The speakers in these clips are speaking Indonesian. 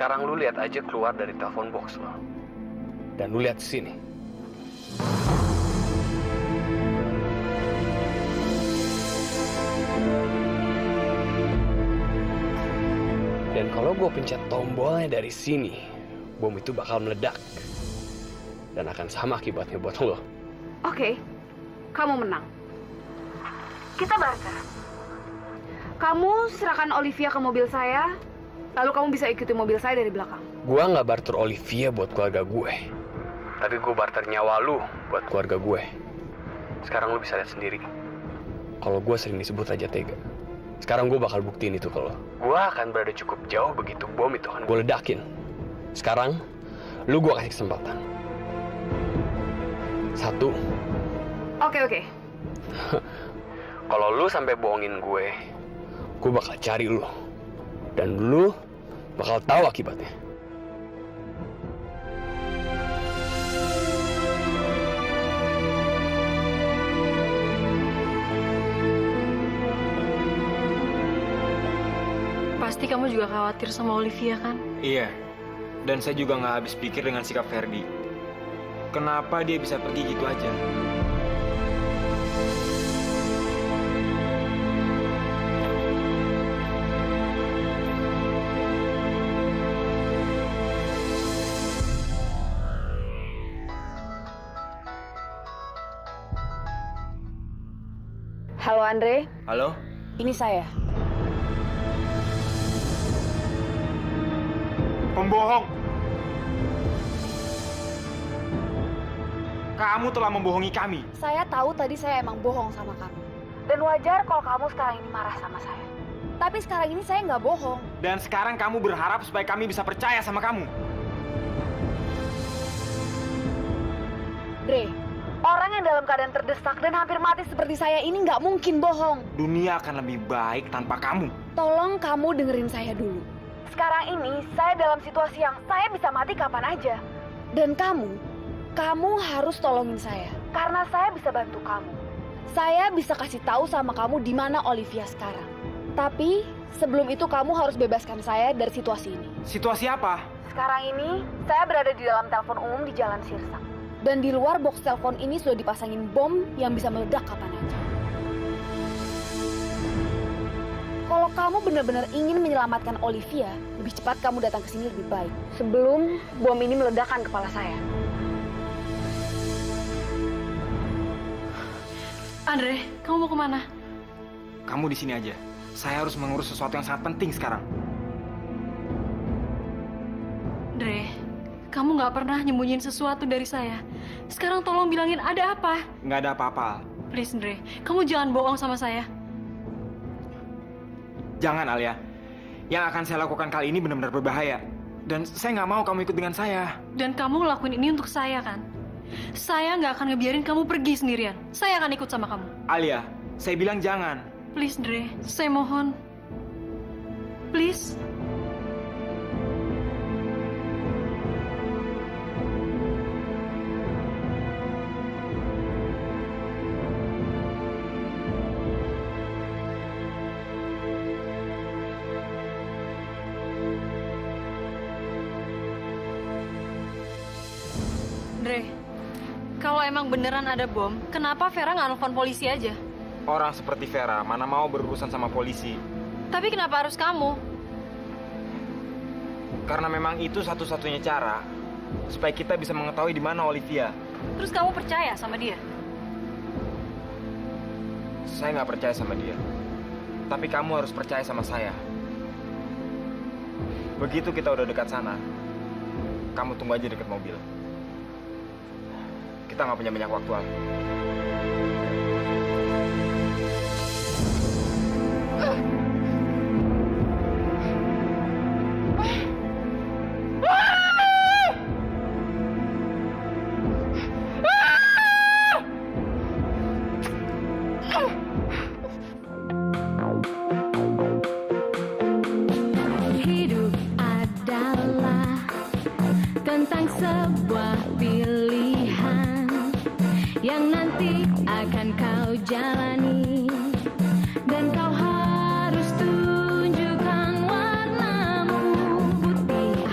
Sekarang lu lihat aja keluar dari telepon box lo. Dan lu lihat sini. Dan kalau gue pencet tombolnya dari sini, bom itu bakal meledak. Dan akan sama akibatnya buat lo. Oke, kamu menang. Kita barter. Kamu serahkan Olivia ke mobil saya, lalu kamu bisa ikuti mobil saya dari belakang. Gue nggak barter Olivia buat keluarga gue. Tapi gue barter nyawa lu buat keluarga gue. Sekarang lu bisa lihat sendiri. Kalau gue sering disebut Raja Tega. Sekarang gue bakal buktiin itu ke lo. Gue akan berada cukup jauh begitu bom itu akan gue ledakin. Sekarang, lu gue kasih kesempatan. 1. Oke. Kalau lu sampai bohongin gue bakal cari lu. Dan lu bakal tahu akibatnya. Pasti kamu juga khawatir sama Olivia, kan? Iya, dan saya juga nggak habis pikir dengan sikap Ferdi. Kenapa dia bisa pergi gitu aja? Halo Andre, Halo? ini saya. Pembohong! Kamu telah membohongi kami. Saya tahu tadi saya emang bohong sama kamu. Dan wajar kalau kamu sekarang ini marah sama saya. Tapi sekarang ini saya nggak bohong. Dan sekarang kamu berharap supaya kami bisa percaya sama kamu. Dre, orang yang dalam keadaan terdesak dan hampir mati seperti saya ini nggak mungkin bohong. Dunia akan lebih baik tanpa kamu. Tolong kamu dengerin saya dulu. Sekarang ini saya dalam situasi yang saya bisa mati kapan aja. Dan kamu harus tolongin saya. Karena saya bisa bantu kamu. Saya bisa kasih tahu sama kamu di mana Olivia sekarang. Tapi sebelum itu kamu harus bebaskan saya dari situasi ini. Situasi apa? Sekarang ini saya berada di dalam telepon umum di Jalan Sirsak. Dan di luar box telepon ini sudah dipasangin bom yang bisa meledak kapan aja. Kalau kamu benar-benar ingin menyelamatkan Olivia, lebih cepat kamu datang ke sini lebih baik. Sebelum bom ini meledakkan kepala saya. Andre, kamu mau kemana? Kamu di sini aja. Saya harus mengurus sesuatu yang sangat penting sekarang. Andre, kamu nggak pernah nyembunyiin sesuatu dari saya. Sekarang tolong bilangin ada apa? Nggak ada apa-apa. Please, Andre, kamu jangan bohong sama saya. Jangan, Alia. Yang akan saya lakukan kali ini benar-benar berbahaya. Dan saya nggak mau kamu ikut dengan saya. Dan kamu ngelakuin ini untuk saya, kan? Saya nggak akan ngebiarin kamu pergi sendirian. Saya akan ikut sama kamu. Alia, saya bilang jangan. Please, Andre, saya mohon. Please. Andre, kalau emang beneran ada bom, kenapa Vera nggak nelfon polisi aja? Orang seperti Vera mana mau berurusan sama polisi. Tapi kenapa harus kamu? Karena memang itu satu-satunya cara supaya kita bisa mengetahui di mana Olivia. Terus kamu percaya sama dia? Saya nggak percaya sama dia. Tapi kamu harus percaya sama saya. Begitu kita udah dekat sana, kamu tunggu aja dekat mobil. Kita nggak punya banyak waktu, Al. Hidup adalah tentang sebuah pilihan yang nanti akan kau jalani, dan kau harus tunjukkan warnamu putih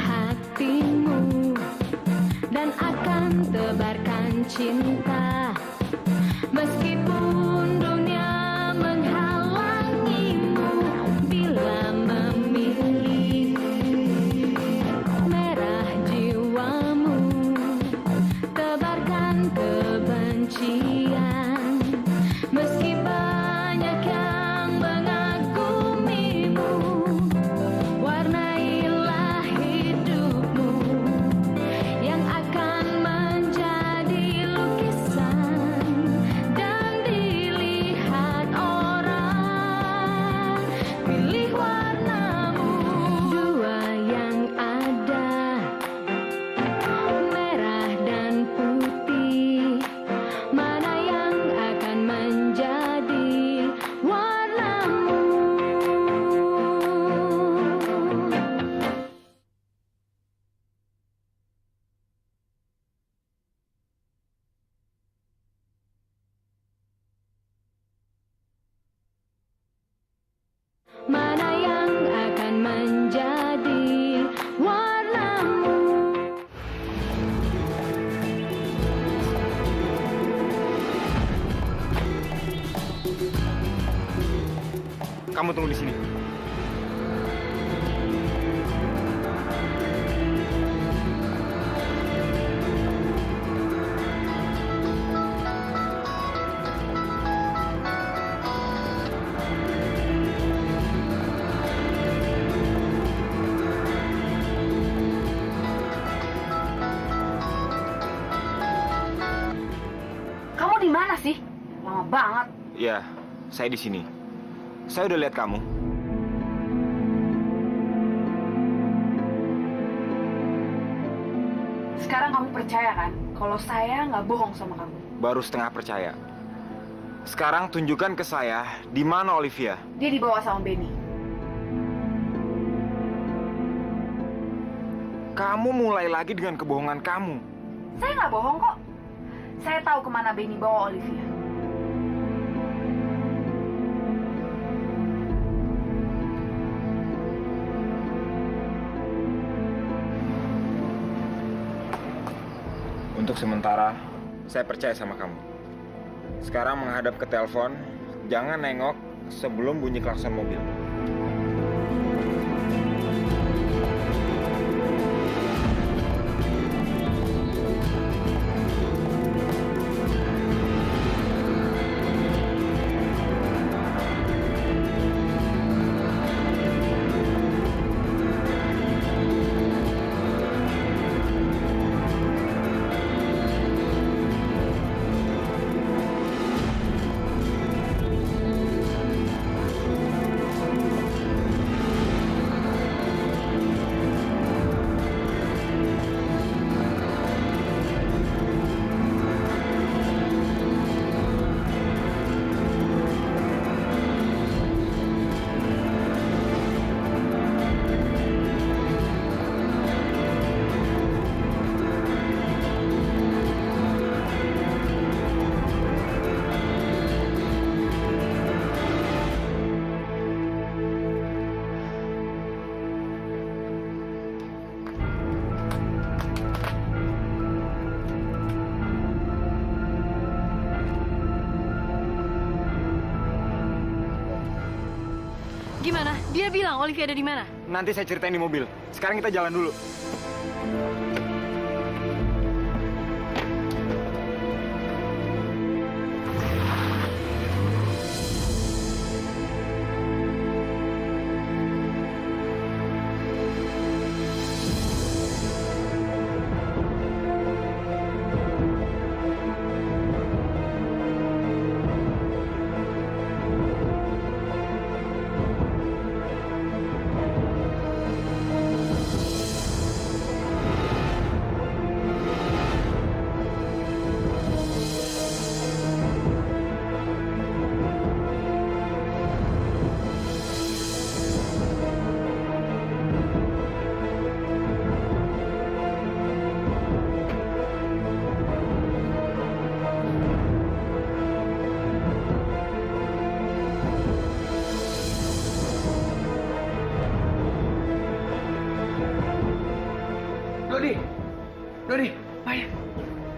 Kamu tunggu di sini. Kamu di mana sih? Lama banget. Ya, saya di sini. Saya udah lihat kamu. Sekarang kamu percaya kan kalau saya nggak bohong sama kamu? Baru setengah percaya. Sekarang tunjukkan ke saya di mana Olivia. Dia dibawa sama Benny. Kamu mulai lagi dengan kebohongan kamu. Saya nggak bohong kok. Saya tahu kemana Benny bawa Olivia. Untuk sementara, saya percaya sama kamu. Sekarang menghadap ke telepon, jangan nengok sebelum bunyi klakson mobil. Gimana? Dia bilang Olivia ada di mana? Nanti saya ceritain di mobil. Sekarang kita jalan dulu. Dodi, Maya,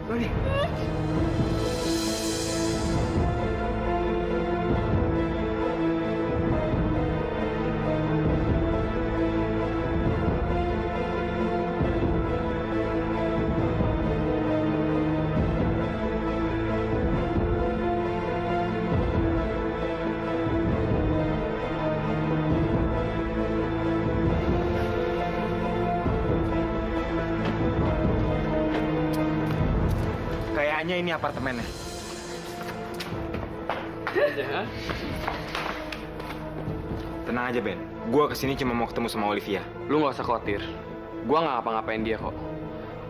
Dodi. Kayaknya ini apartemennya. Aja, Tenang aja, Ben. Gua kesini cuma mau ketemu sama Olivia. lu nggak usah khawatir. Gua nggak ngapa-ngapain dia kok.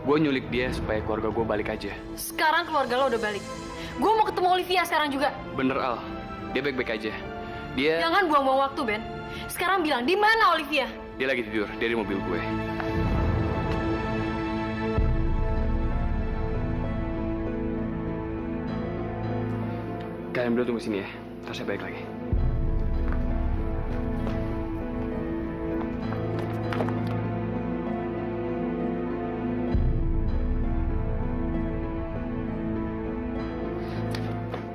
Gua nyulik dia supaya keluarga gua balik aja. Sekarang keluarga lo udah balik. Gue mau ketemu Olivia sekarang juga. Bener Al, dia baik-baik aja. Dia Jangan buang-buang waktu, Ben. Sekarang bilang, di mana Olivia? dia lagi tidur, dia di mobil gue. Kalian berdua tunggu sini ya, terus saya balik lagi.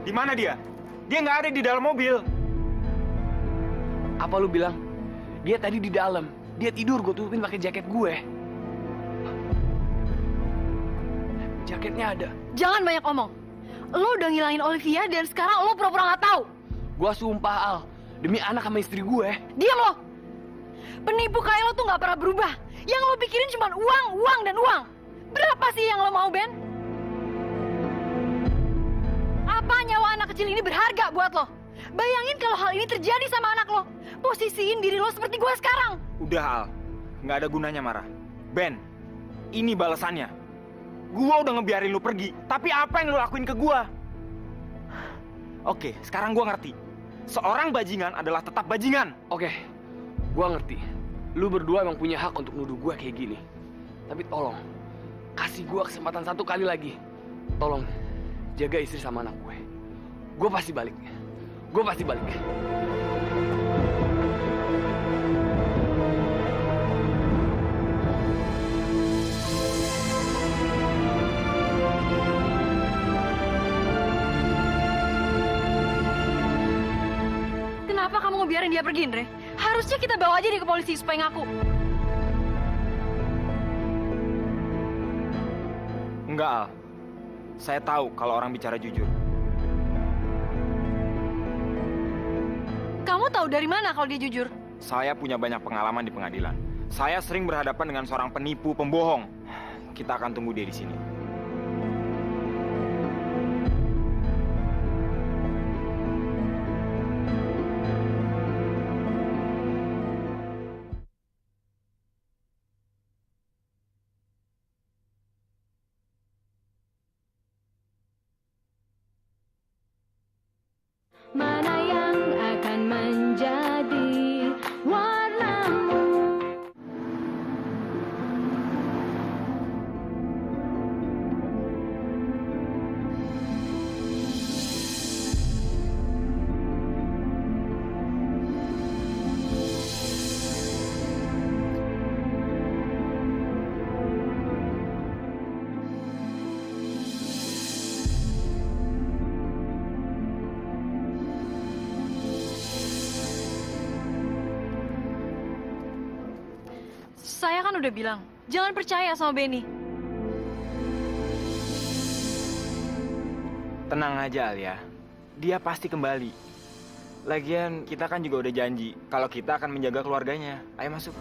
Di mana dia? Dia nggak ada di dalam mobil. Apa lu bilang? Dia tadi di dalam. Dia tidur, gue tutupin pakai jaket gue. Jaketnya ada. Jangan banyak omong. Lo udah ngilangin Olivia dan sekarang lo pura-pura nggak tahu. Gue sumpah, Al. Demi anak sama istri gue. Diam lo. Penipu kayak lo tuh nggak pernah berubah. Yang lo pikirin cuma uang, uang, dan uang. Berapa sih yang lo mau, Ben? Apa nyawa anak kecil ini berharga buat lo? Bayangin kalau hal ini terjadi sama anak lo. Posisiin diri lo seperti gue sekarang. Udah Al, nggak ada gunanya marah. Ben, ini balasannya. Gua udah ngebiarin lu pergi, tapi apa yang lu lakuin ke gua? Oke, sekarang gua ngerti. Seorang bajingan adalah tetap bajingan. Oke, gue ngerti. Lu berdua emang punya hak untuk nuduh gue kayak gini. Tapi tolong, kasih gue kesempatan satu kali lagi. Tolong, jaga istri sama anak gue. Gue pasti balik. Gue pasti balik. Kenapa kamu ngebiarin dia pergi, Andre? Harusnya kita bawa aja dia ke polisi supaya ngaku. Enggak Al, saya tahu kalau orang bicara jujur. Kamu tahu dari mana kalau dia jujur? Saya punya banyak pengalaman di pengadilan. Saya sering berhadapan dengan seorang penipu, pembohong. Kita akan tunggu dia di sini. Mana yang akan menjadi warnamu? Saya kan udah bilang, jangan percaya sama Benny. Tenang aja Alia, dia pasti kembali. Lagian kita kan juga udah janji kalau kita akan menjaga keluarganya. Ayo masuk.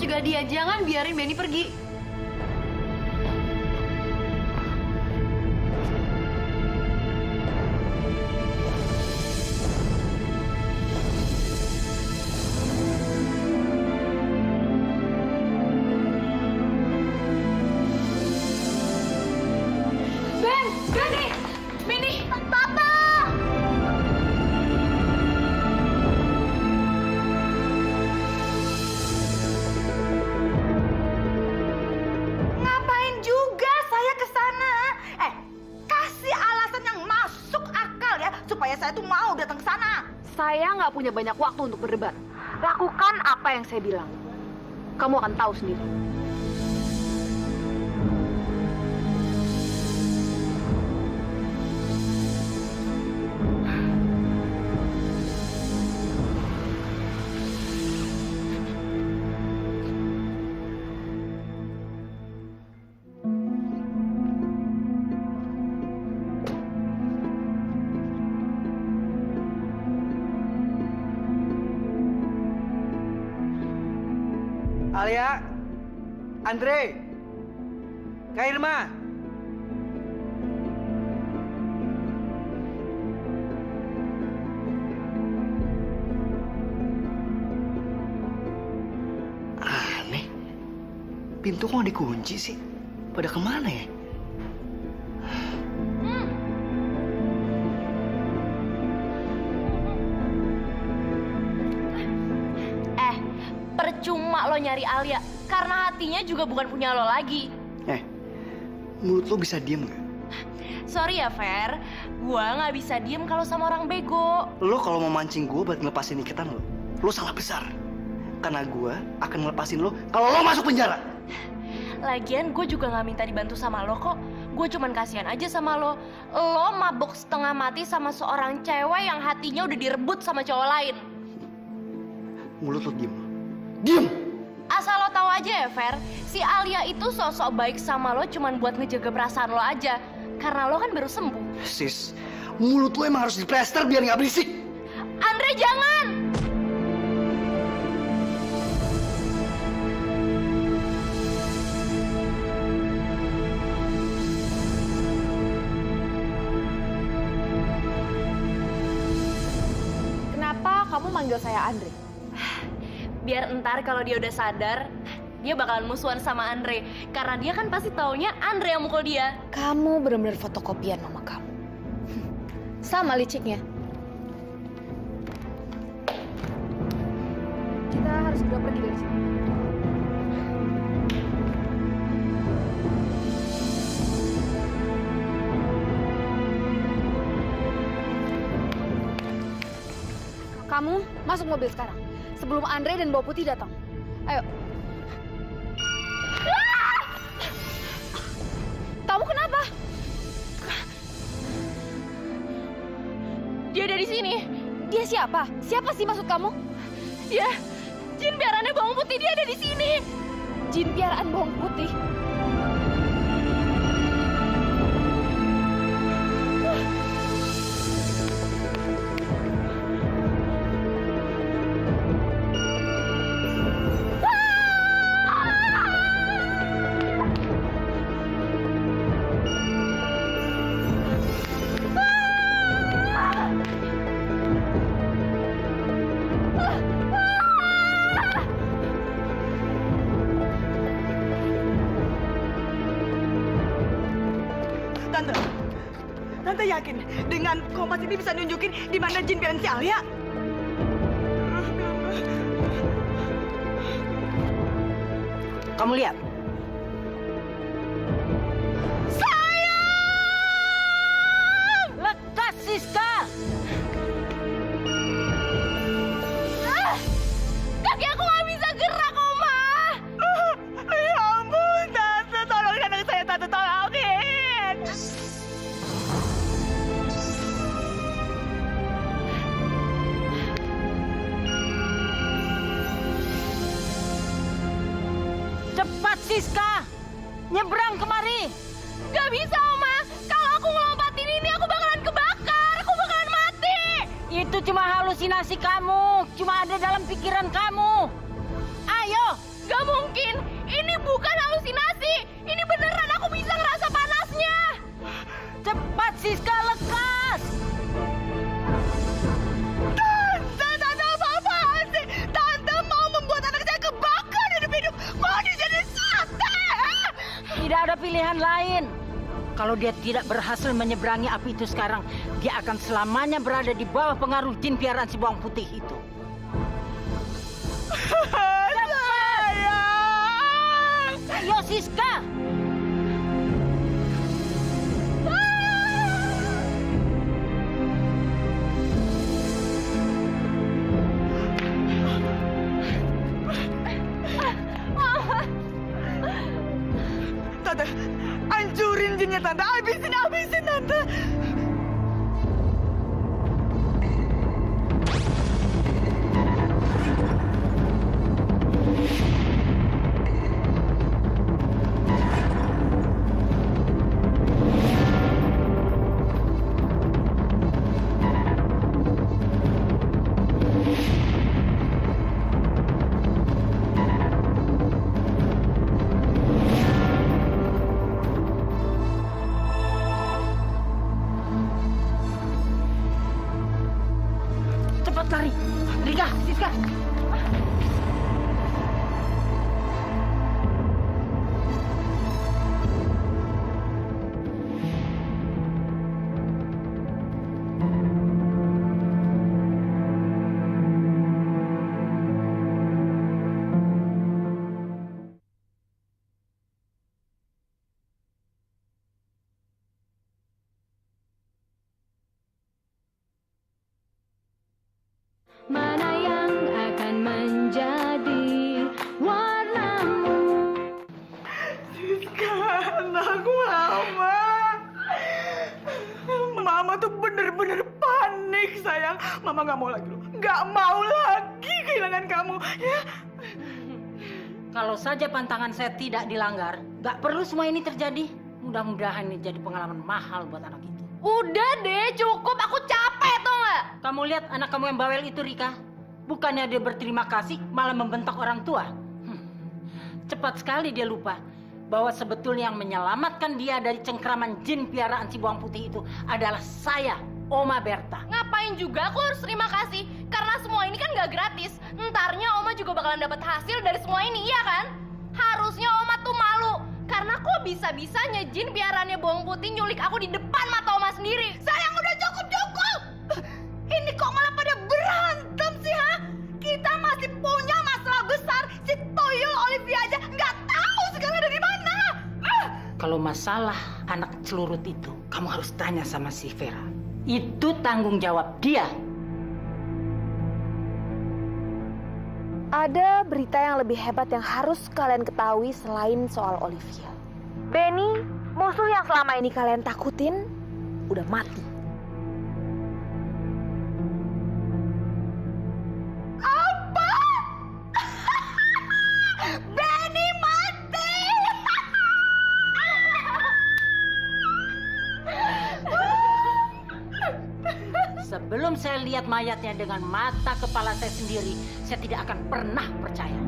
cegah dia, jangan biarin Benny pergi. Benny, Papa! Ngapain juga saya ke sana? Kasih alasan yang masuk akal ya, supaya saya tuh mau datang ke sana. Saya nggak punya banyak waktu untuk berdebat. Lakukan apa yang saya bilang. Kamu akan tahu sendiri. Alia, Andre, Kak Irma. Aneh, pintu kok dikunci sih? Pada kemana ya? Percuma lo nyari Alia, karena hatinya juga bukan punya lo lagi. Mulut lo bisa diem nggak? Sorry ya, Fer. Gua nggak bisa diem kalau sama orang bego. Lo kalau mau mancing gue buat ngelepasin ikatan lo salah besar. Karena gue akan ngelepasin lo kalau lo masuk penjara. Lagian gue juga nggak minta dibantu sama lo kok. Gue cuman kasihan aja sama lo. Lo mabok setengah mati sama seorang cewek yang hatinya udah direbut sama cowok lain. Mulut lo diem. Diem! Asal lo tahu aja ya, Fer, si Alia itu sosok baik sama lo cuman buat ngejaga perasaan lo aja. Karena lo kan baru sembuh. Sis, mulut lo emang harus diplester biar nggak berisik. Andre, jangan! Kenapa kamu manggil saya Andre? Biar ntar kalau dia udah sadar, dia bakalan musuhan sama Andre. Karena dia kan pasti taunya Andre yang mukul dia. Kamu benar-benar fotokopian mama kamu. Sama liciknya. Kita harus segera pergi dari sini. Kamu masuk mobil sekarang. Sebelum Andre dan Bawa Putih datang. Ayo. Kamu kenapa? Dia ada di sini. Dia siapa? Siapa sih maksud kamu? Dia, jin piarannya bawang putih, dia ada di sini. Jin piaraan bawang putih. Tante yakin dengan kompas ini bisa nunjukin di mana jin piaran si Alia? Kamu lihat. Lekas, Siska! Kaki aku nggak bisa gerak, Oma. Ya ampun, Tante, tolongin anak saya, Tante, tolongin! Cepat, Siska! Nyebrang kemari! Gak bisa, Oma. Kalau aku ngelompatin ini, aku bakalan kebakar. Aku bakalan mati. Itu cuma halusinasi kamu, cuma ada dalam pikiran kamu. Ayo, Gak mungkin. Ini bukan halusinasi. Ini beneran, aku bisa ngerasa panasnya. Cepat Siska, lekas! Tante apa-apaan sih? Tante mau membuat anak saya kebakar hidup-hidup. Mau dijadiin sate! Tidak ada pilihan lain. Kalau dia tidak berhasil menyeberangi api itu sekarang, dia akan selamanya berada di bawah pengaruh jin piaraan si bawang putih itu. Ayo Siska! Tante, hancurin jinnya Tante. Habisin Tante. Cepat lari. Rika, Siska. Mana yang akan menjadi warnamu? Siska, anakku Mama. Mama tuh bener-bener panik sayang. Mama nggak mau lagi loh. Nggak mau lagi kehilangan kamu. Ya. Kalau saja pantangan saya tidak dilanggar, gak perlu semua ini terjadi. Mudah-mudahan ini jadi pengalaman mahal buat anak itu. Udah deh, cukup. Aku capek, tau nggak? Kamu lihat anak kamu yang bawel itu, Rika. Bukannya dia berterima kasih, malah membentak orang tua. Cepat sekali dia lupa bahwa sebetulnya yang menyelamatkan dia dari cengkraman jin piaraan si bawang putih itu adalah saya, Oma Berta. Ngapain juga aku harus terima kasih? Karena semua ini kan gak gratis. Entarnya Oma juga bakalan dapat hasil dari semua ini, iya kan? Harusnya Oma tuh malu. Karena kok bisa-bisanya jin piaraannya bawang putih nyulik aku di depan mata Oma sendiri. Sayang udah cukup. Ini kok malah pada berantem sih, ha? Kita masih punya masalah besar. Si Tuyul Olivia aja nggak tahu sekarang dari mana. Kalau masalah anak celurut itu, kamu harus tanya sama si Vera. Itu tanggung jawab dia. Ada berita yang lebih hebat yang harus kalian ketahui selain soal Olivia. Benny, musuh yang selama ini kalian takutin, udah mati. Apa? Benny mati. Sebelum saya lihat mayatnya dengan mata kepala saya sendiri, saya tidak akan pernah percaya.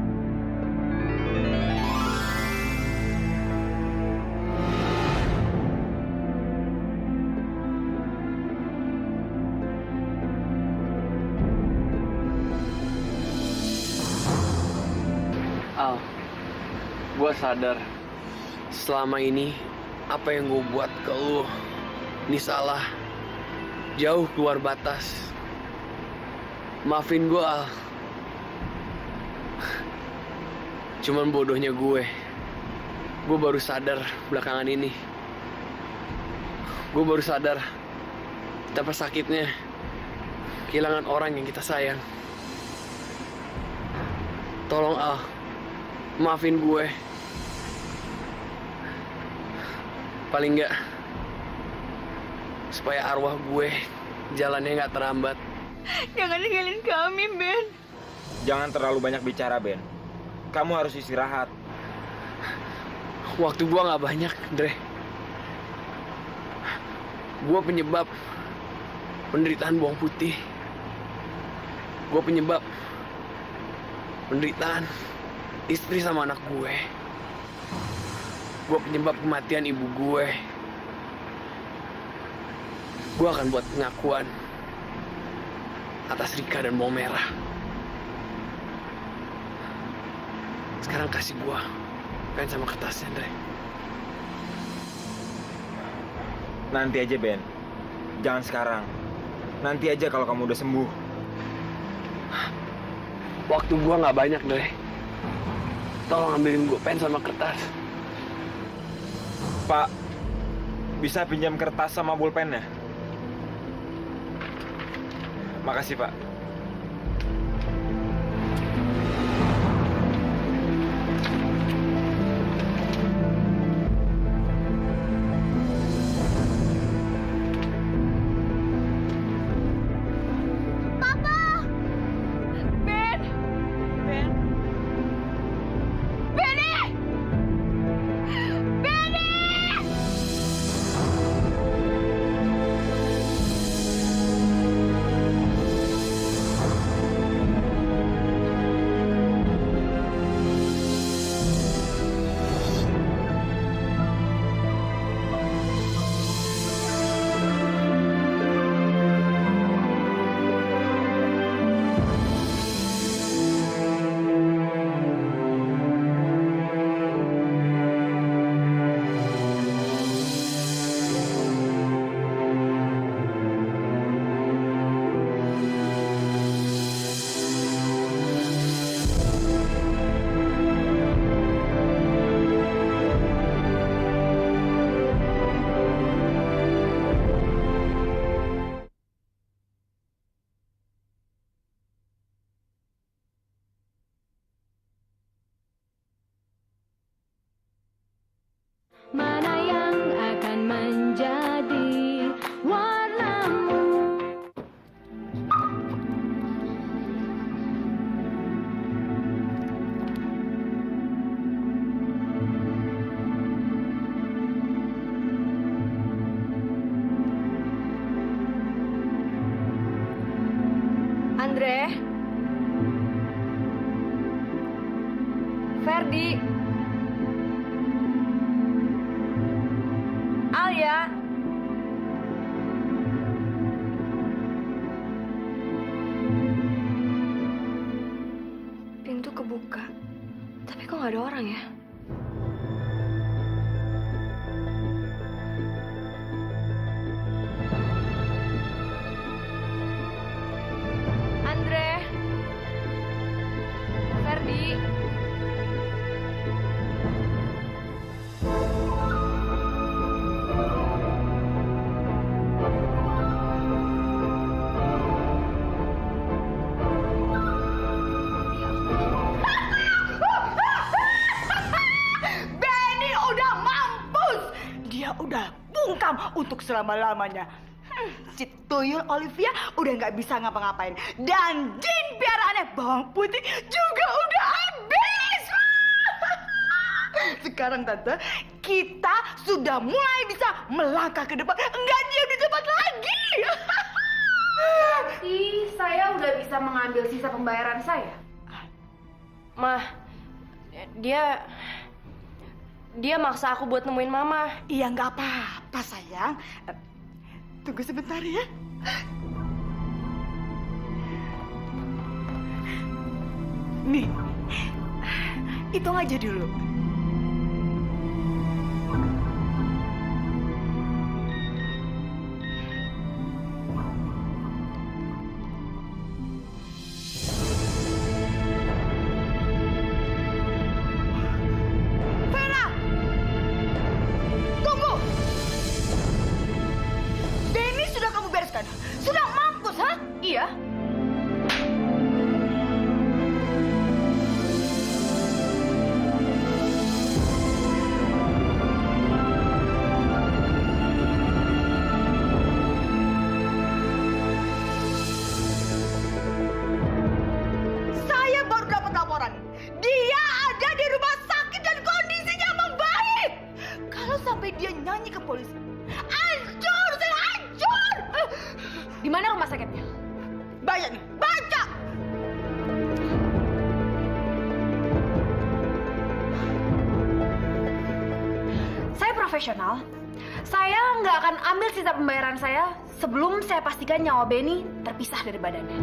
Al, gue sadar selama ini apa yang gue buat ke lu ini salah, jauh keluar batas. Maafin gue, Al. Cuman bodohnya gue baru sadar belakangan ini. Gue baru sadar betapa sakitnya kehilangan orang yang kita sayang. Tolong, Al, maafin gue. Paling enggak supaya arwah gue jalannya nggak terhambat. Jangan ninggalin kami, Ben. Jangan terlalu banyak bicara, Ben. Kamu harus istirahat. Waktu gue nggak banyak, Dre. Gue penyebab penderitaan bawang putih. Gue penyebab penderitaan istri sama anak gue. Gue penyebab kematian ibu gue. Gue akan buat pengakuan atas Rika dan bawang merah. Sekarang kasih gue pen sama kertasnya, Andre. Nanti aja, Ben. Jangan sekarang. Nanti aja kalau kamu udah sembuh. Waktu gue nggak banyak, Andre. Tolong ambilin gue pen sama kertas. Pak, bisa pinjam kertas sama pulpennya? Makasih, Pak. Mana yang akan menjadi warnamu? Andre, Ferdi, Alia. Pintu kebuka, tapi kok nggak ada orang ya? Andre, Ferdi. Benny udah mampus. Dia udah bungkam untuk selama-lamanya. Si tuyul Olivia udah nggak bisa ngapa-ngapain. Dan jin piaraannya bawang putih juga udah habis. Sekarang Tante, kita sudah mulai bisa melangkah ke depan. Enggak diam di tempat lagi. Berarti saya udah bisa mengambil sisa pembayaran saya. Mah, dia maksa aku buat nemuin mama. Iya nggak apa-apa sayang. Tunggu sebentar ya. Nih, hitung aja dulu. Vera, tunggu. Denny sudah kamu bereskan. Sudah mampus, ha? Iya. Saya baru dapat laporan. Dia ada di rumah sakit dan kondisinya membaik. Kalau sampai dia nyanyi ke polisi, hancur, saya hancur. Di mana rumah sakitnya? Baca nih, baca. profesional, saya nggak akan ambil sisa pembayaran saya sebelum saya pastikan nyawa Benny terpisah dari badannya.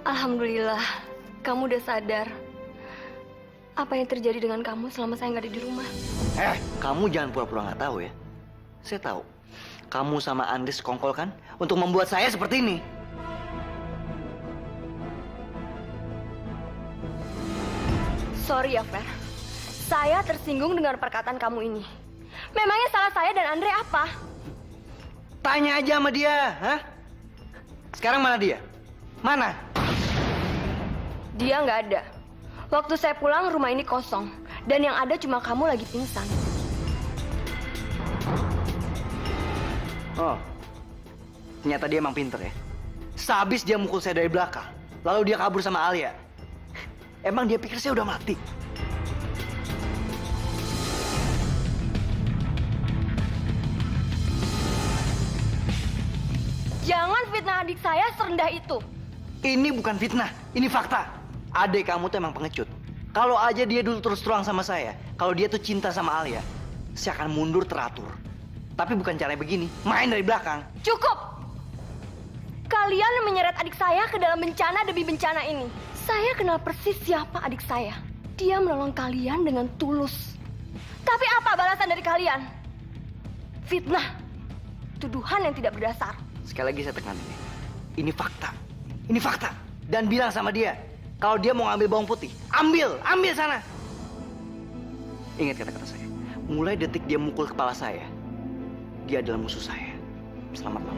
Alhamdulillah, kamu udah sadar. Apa yang terjadi dengan kamu selama saya nggak ada di rumah? Kamu jangan pura-pura nggak tahu ya. Saya tahu. Kamu sama Andres sekongkol kan untuk membuat saya seperti ini. Sorry ya, Fer. Saya tersinggung dengan perkataan kamu ini. Memangnya salah saya dan Andre apa? Tanya aja sama dia, hah? Sekarang mana dia? Mana? Dia nggak ada. Waktu saya pulang, rumah ini kosong. Dan yang ada cuma kamu lagi pingsan. Oh, ternyata dia emang pinter ya. Sehabis dia mukul saya dari belakang, lalu dia kabur sama Alia. Emang dia pikir saya udah mati? Jangan fitnah adik saya serendah itu. Ini bukan fitnah, ini fakta. Adik kamu tuh emang pengecut. Kalau aja dia dulu terus terang sama saya, kalau dia tuh cinta sama Alia, saya akan mundur teratur. Tapi bukan caranya begini, main dari belakang. Cukup! Kalian menyeret adik saya ke dalam bencana demi bencana ini. Saya kenal persis siapa adik saya. Dia menolong kalian dengan tulus. Tapi apa balasan dari kalian? Fitnah. Tuduhan yang tidak berdasar. Sekali lagi saya tekanin ya. Ini fakta. Ini fakta. Dan bilang sama dia, kalau dia mau ngambil bawang putih, ambil sana. Ingat kata-kata saya. Mulai detik dia mukul kepala saya, dia adalah musuh saya. Selamat malam.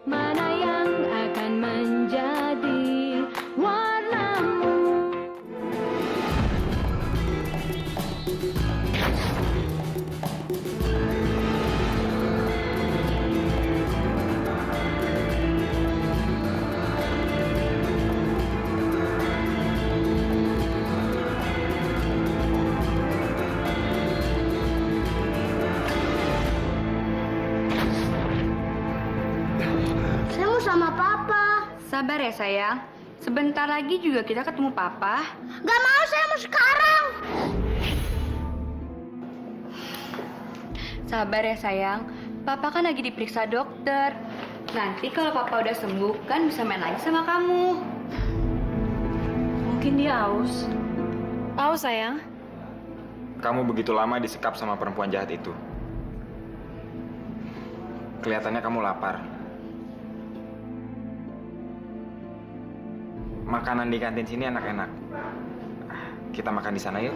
Mana yang akan menjadi warnamu? Saya mau sama Papa. Sabar ya sayang. Sebentar lagi juga kita ketemu Papa. Gak mau, saya mau sekarang. Sabar ya sayang. Papa kan lagi diperiksa dokter. Nanti kalau Papa udah sembuh kan bisa main lagi sama kamu. Mungkin dia aus. Aus sayang. Kamu begitu lama disekap sama perempuan jahat itu. Kelihatannya kamu lapar. Makanan di kantin sini enak-enak. Kita makan di sana yuk.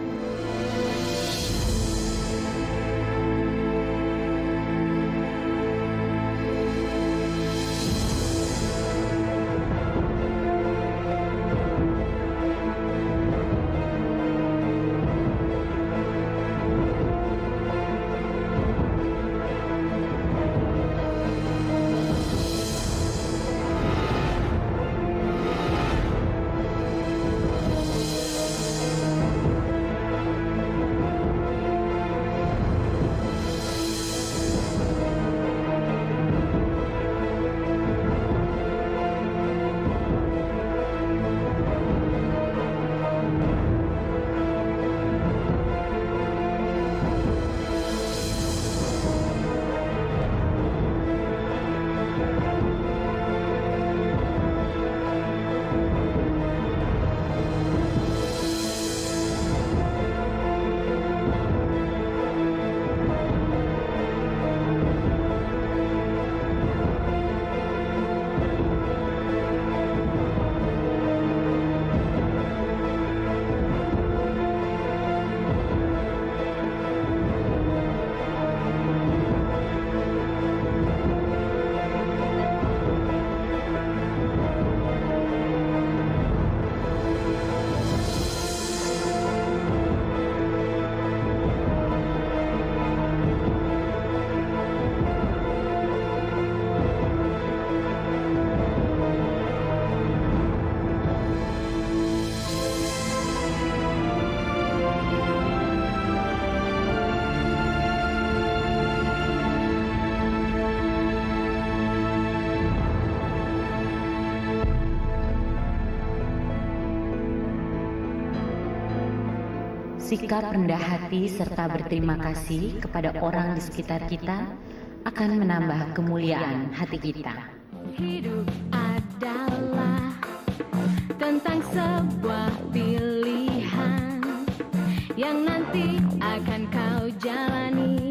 Sikap rendah hati serta berterima kasih kepada orang di sekitar kita akan menambah kemuliaan hati kita. Hidup adalah tentang sebuah pilihan yang nanti akan kau jalani.